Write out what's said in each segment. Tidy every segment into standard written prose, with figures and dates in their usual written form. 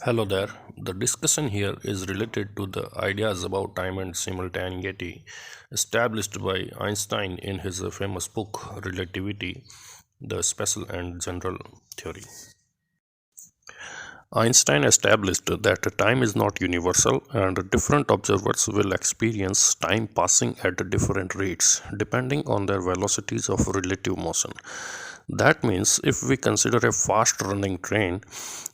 Hello there. The discussion here is related to the ideas about time and simultaneity established by Einstein in his famous book Relativity, the Special and General Theory. Einstein established that time is not universal and different observers will experience time passing at different rates depending on their velocities of relative motion. That means if we consider a fast running train,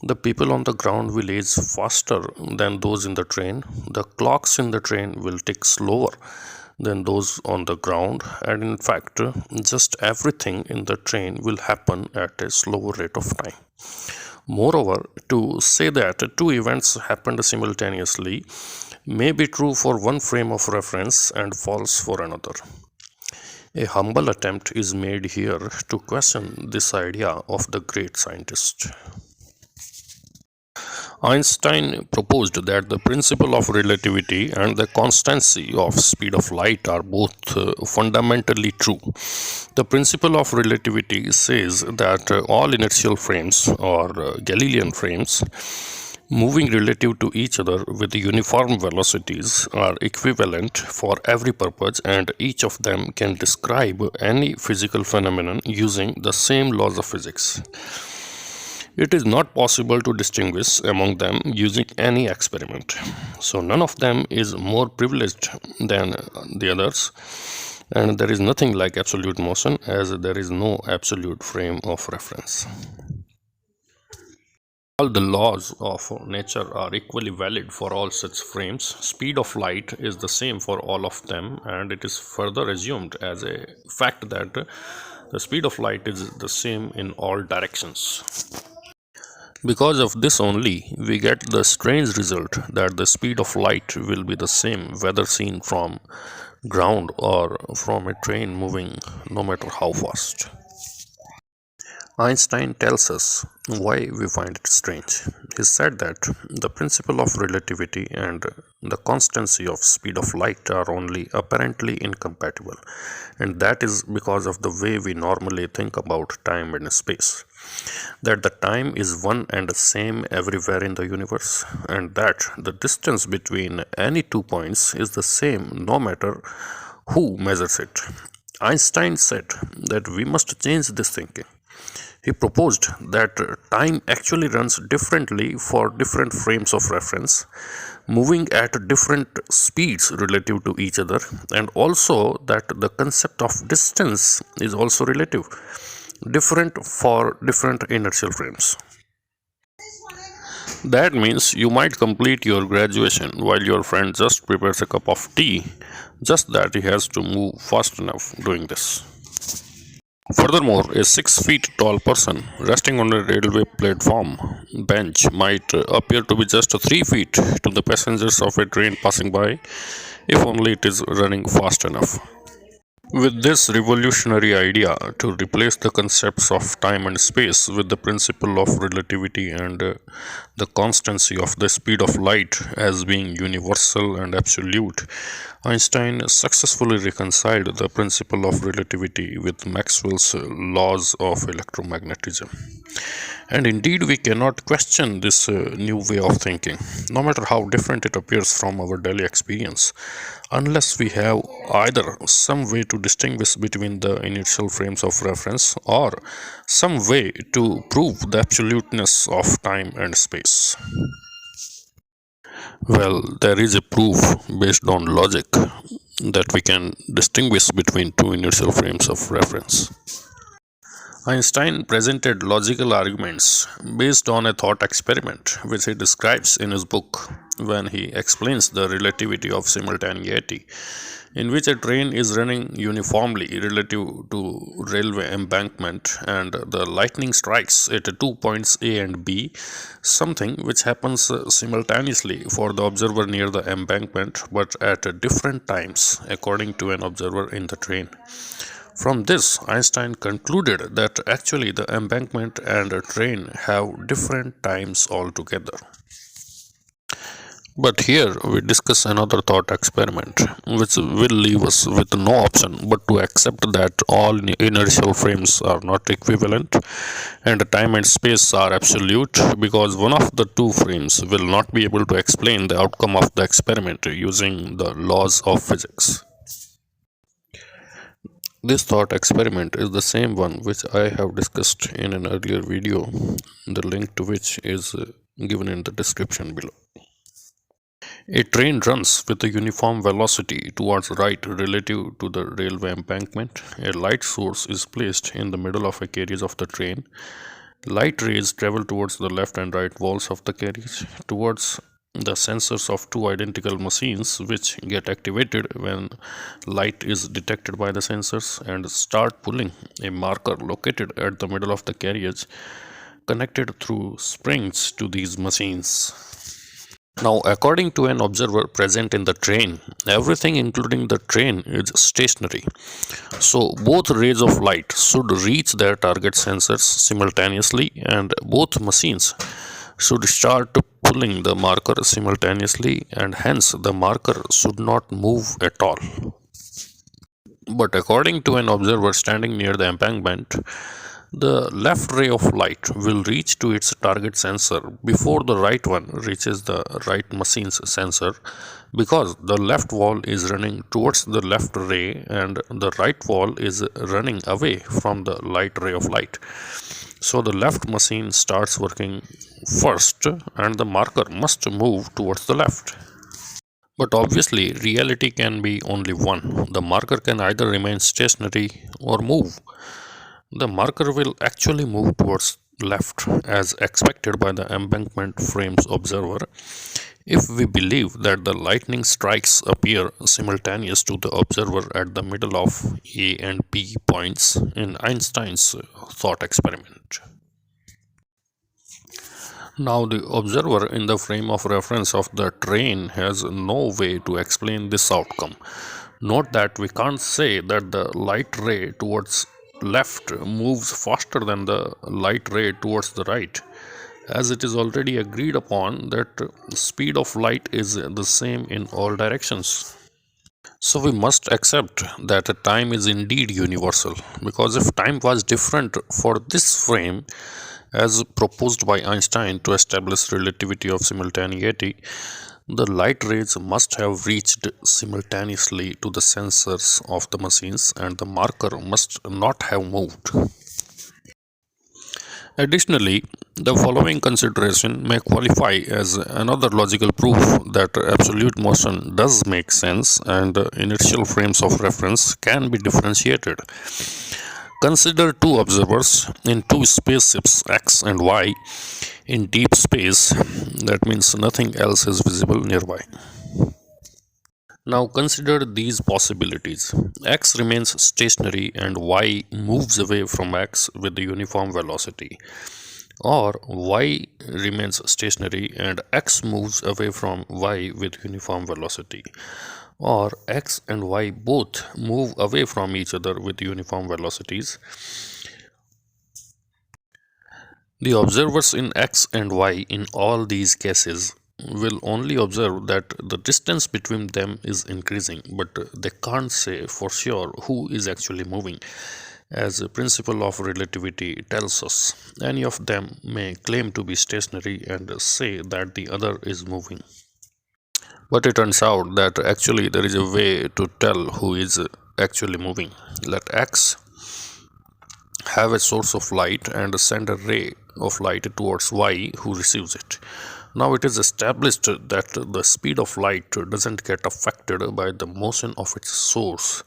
the people on the ground will age faster than those in the train. The clocks in the train will tick slower than those on the ground, and in fact, just everything in the train will happen at a slower rate of time. Moreover, to say that two events happened simultaneously may be true for one frame of reference and false for another. A humble attempt is made here to question this idea of the great scientist. Einstein proposed that the principle of relativity and the constancy of speed of light are both fundamentally true. The principle of relativity says that all inertial frames or Galilean frames moving relative to each other with uniform velocities are equivalent for every purpose, and each of them can describe any physical phenomenon using the same laws of physics. It is not possible to distinguish among them using any experiment. So none of them is more privileged than the others, and there is nothing like absolute motion as there is no absolute frame of reference. All the laws of nature are equally valid for all such frames. Speed of light is the same for all of them, and it is further assumed as a fact that the speed of light is the same in all directions. Because of this only, we get the strange result that the speed of light will be the same whether seen from ground or from a train moving, no matter how fast. Einstein tells us why we find it strange. He said that the principle of relativity and the constancy of speed of light are only apparently incompatible, and that is because of the way we normally think about time and space. That the time is one and the same everywhere in the universe, and that the distance between any 2 points is the same no matter who measures it. Einstein said that we must change this thinking. He proposed that time actually runs differently for different frames of reference, moving at different speeds relative to each other, and also that the concept of distance is also relative, different for different inertial frames. That means you might complete your graduation while your friend just prepares a cup of tea, just that he has to move fast enough doing this. Furthermore, a 6 feet tall person resting on a railway platform bench might appear to be just 3 feet to the passengers of a train passing by, if only it is running fast enough. With this revolutionary idea to replace the concepts of time and space with the principle of relativity and the constancy of the speed of light as being universal and absolute, Einstein successfully reconciled the principle of relativity with Maxwell's laws of electromagnetism. And indeed, we cannot question this new way of thinking, no matter how different it appears from our daily experience, unless we have either some way to distinguish between the inertial frames of reference or some way to prove the absoluteness of time and space. Well, there is a proof based on logic that we can distinguish between two inertial frames of reference. Einstein presented logical arguments based on a thought experiment, which he describes in his book when he explains the relativity of simultaneity, in which a train is running uniformly relative to railway embankment and the lightning strikes at 2 points A and B, something which happens simultaneously for the observer near the embankment but at different times according to an observer in the train. From this, Einstein concluded that actually the embankment and a train have different times altogether. But here we discuss another thought experiment, which will leave us with no option but to accept that all inertial frames are not equivalent and time and space are absolute, because one of the two frames will not be able to explain the outcome of the experiment using the laws of physics. This thought experiment is the same one which I have discussed in an earlier video, the link to which is given in the description below. A train runs with a uniform velocity towards right relative to the railway embankment. A light source is placed in the middle of a carriage of the train. Light rays travel towards the left and right walls of the carriage, towards the sensors of two identical machines, which get activated when light is detected by the sensors and start pulling a marker located at the middle of the carriage, connected through springs to these machines. Now, according to an observer present in the train, everything including the train is stationary. So, both rays of light should reach their target sensors simultaneously, and both machines should start pulling the marker simultaneously, and hence the marker should not move at all. But according to an observer standing near the embankment, the left ray of light will reach to its target sensor before the right one reaches the right machine's sensor, because the left wall is running towards the left ray and the right wall is running away from the light ray of light. So the left machine starts working first and the marker must move towards the left. But obviously, reality can be only one. The marker can either remain stationary or move. The marker will actually move towards left as expected by the embankment frame's observer if we believe that the lightning strikes appear simultaneous to the observer at the middle of A and B points in Einstein's thought experiment. Now, the observer in the frame of reference of the train has no way to explain this outcome. Note that we can't say that the light ray towards left moves faster than the light ray towards the right, as it is already agreed upon that speed of light is the same in all directions. So we must accept that time is indeed universal, because if time was different for this frame as proposed by Einstein to establish relativity of simultaneity, the light rays must have reached simultaneously to the sensors of the machines and the marker must not have moved. Additionally, the following consideration may qualify as another logical proof that absolute motion does make sense and inertial frames of reference can be differentiated. Consider two observers in two spaceships X and Y in deep space, that means nothing else is visible nearby. Now consider these possibilities. X remains stationary and Y moves away from X with the uniform velocity. Or Y remains stationary and X moves away from Y with uniform velocity. Or X and Y both move away from each other with uniform velocities. The observers in X and Y in all these cases will only observe that the distance between them is increasing, but they can't say for sure who is actually moving. As the principle of relativity tells us, any of them may claim to be stationary and say that the other is moving. But it turns out that actually there is a way to tell who is actually moving. Let X have a source of light and send a ray of light towards Y who receives it. Now it is established that the speed of light doesn't get affected by the motion of its source.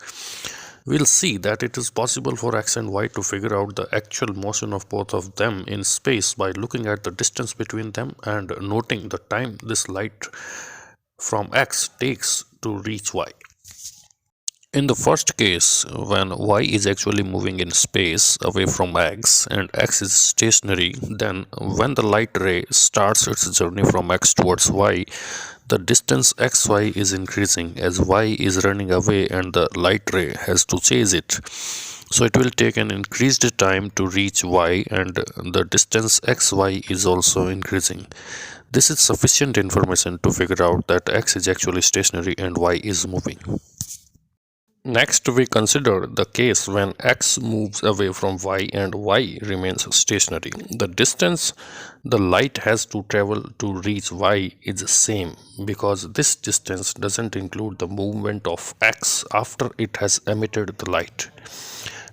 We'll see that it is possible for X and Y to figure out the actual motion of both of them in space by looking at the distance between them and noting the time this light from X takes to reach Y. In the first case, when Y is actually moving in space away from X and X is stationary, then when the light ray starts its journey from X towards Y, the distance xy is increasing as Y is running away and the light ray has to chase it. So it will take an increased time to reach y, and the distance xy is also increasing. This is sufficient information to figure out that x is actually stationary and y is moving. Next, we consider the case when x moves away from y and y remains stationary. The distance the light has to travel to reach y is same, because this distance doesn't include the movement of x after it has emitted the light.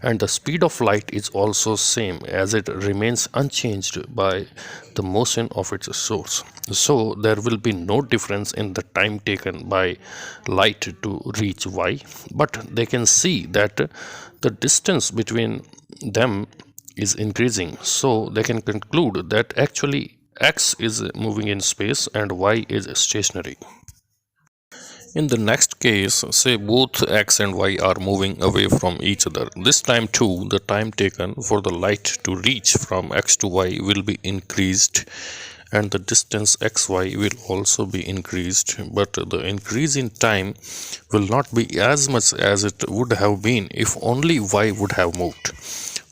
And the speed of light is also same, as it remains unchanged by the motion of its source. So there will be no difference in the time taken by light to reach y, but they can see that the distance between them is increasing, so they can conclude that actually x is moving in space and y is stationary. In the next case, say both x and y are moving away from each other. This time too, the time taken for the light to reach from x to y will be increased, and the distance xy will also be increased, but the increase in time will not be as much as it would have been if only y would have moved.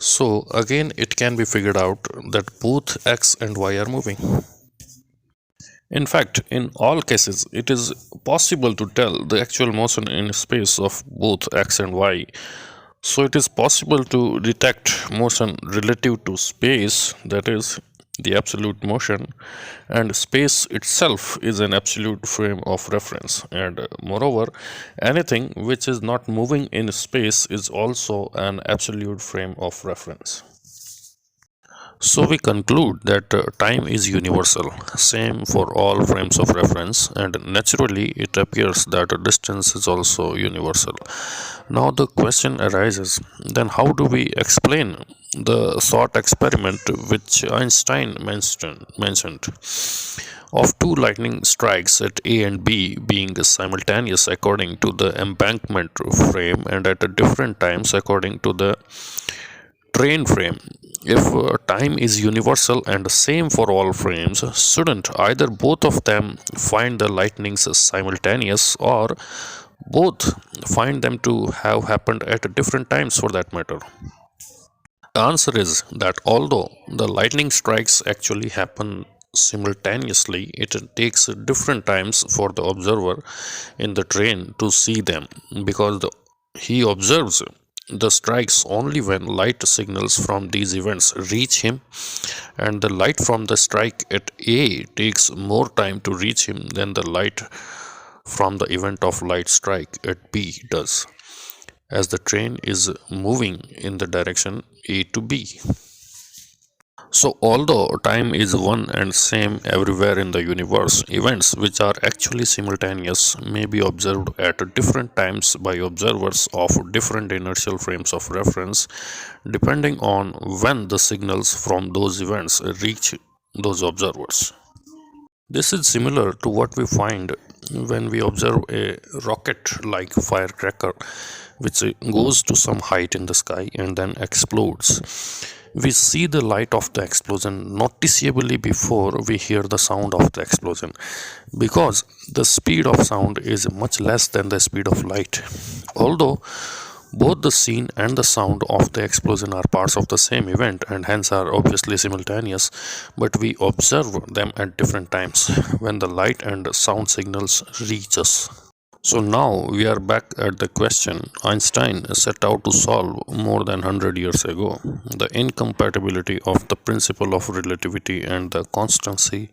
So again, it can be figured out that both x and y are moving. In fact, in all cases, it is possible to tell the actual motion in space of both x and y. So it is possible to detect motion relative to space, that is, the absolute motion, and space itself is an absolute frame of reference. And moreover, anything which is not moving in space is also an absolute frame of reference. So we conclude that time is universal, same for all frames of reference, and naturally it appears that distance is also universal. Now the question arises, then how do we explain the thought experiment which Einstein mentioned of two lightning strikes at A and B being simultaneous according to the embankment frame and at different times according to the train frame? If time is universal and same for all frames, shouldn't either both of them find the lightnings simultaneous, or both find them to have happened at different times for that matter? The answer is that although the lightning strikes actually happen simultaneously, it takes different times for the observer in the train to see them, because he observes the strikes only when light signals from these events reach him, and the light from the strike at A takes more time to reach him than the light from the event of light strike at B does, as the train is moving in the direction A to B. So, although time is one and same everywhere in the universe, events which are actually simultaneous may be observed at different times by observers of different inertial frames of reference, depending on when the signals from those events reach those observers. This is similar to what we find when we observe a rocket like firecracker which goes to some height in the sky and then explodes. We see the light of the explosion noticeably before we hear the sound of the explosion, because the speed of sound is much less than the speed of light. Although both the scene and the sound of the explosion are parts of the same event and hence are obviously simultaneous, but we observe them at different times when the light and sound signals reach us. So now we are back at the question Einstein set out to solve more than 100 years ago, the incompatibility of the principle of relativity and the constancy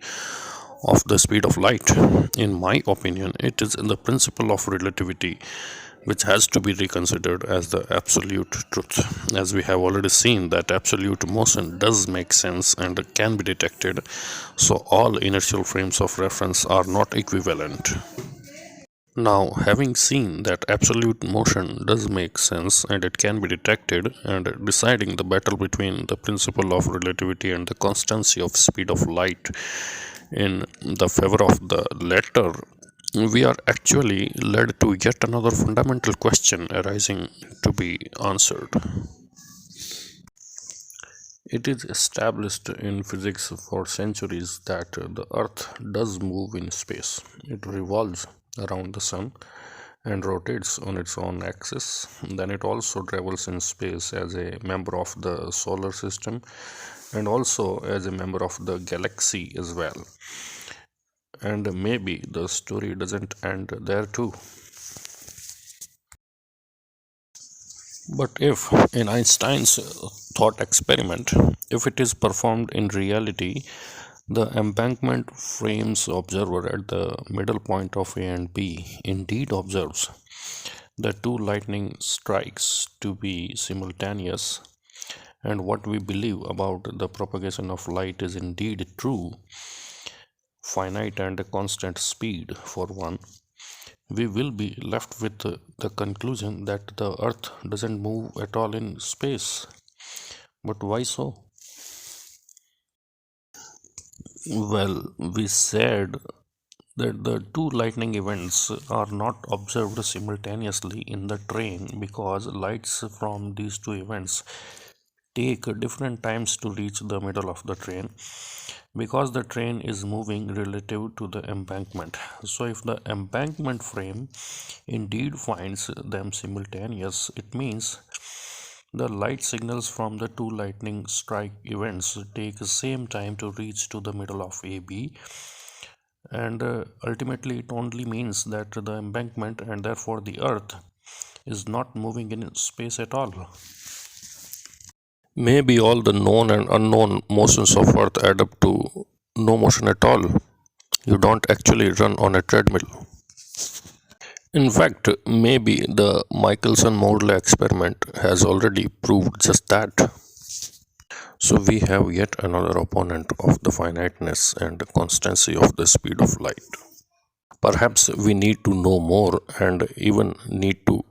of the speed of light. In my opinion, it is the principle of relativity which has to be reconsidered as the absolute truth, as we have already seen that absolute motion does make sense and can be detected, so all inertial frames of reference are not equivalent. Now, having seen that absolute motion does make sense and it can be detected, and deciding the battle between the principle of relativity and the constancy of speed of light in the favor of the latter, we are actually led to yet another fundamental question arising to be answered. It is established in physics for centuries that the Earth does move in space. It revolves around the Sun, and rotates on its own axis, then it also travels in space as a member of the solar system and also as a member of the galaxy as well. And maybe the story doesn't end there too. But if in Einstein's thought experiment, if it is performed in reality, the embankment frames observer at the middle point of A and B indeed observes the two lightning strikes to be simultaneous, and what we believe about the propagation of light is indeed true, finite and constant speed for one, we will be left with the conclusion that the earth doesn't move at all in space. But why so? Well, we said that the two lightning events are not observed simultaneously in the train because lights from these two events take different times to reach the middle of the train because the train is moving relative to the embankment. So if the embankment frame indeed finds them simultaneous, it means the light signals from the two lightning strike events take the same time to reach to the middle of AB, and ultimately it only means that the embankment and therefore the earth is not moving in space at all. Maybe all the known and unknown motions of earth add up to no motion at all. You don't actually run on a treadmill. In fact, maybe the Michelson-Morley experiment has already proved just that. So we have yet another opponent of the finiteness and constancy of the speed of light. Perhaps we need to know more and even need to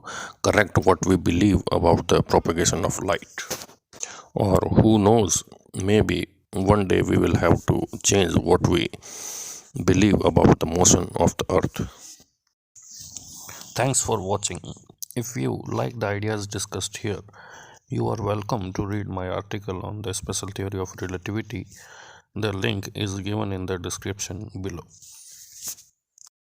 correct what we believe about the propagation of light. Or who knows, maybe one day we will have to change what we believe about the motion of the earth. Thanks for watching. If you like the ideas discussed here, you are welcome to read my article on the special theory of relativity. The link is given in the description below.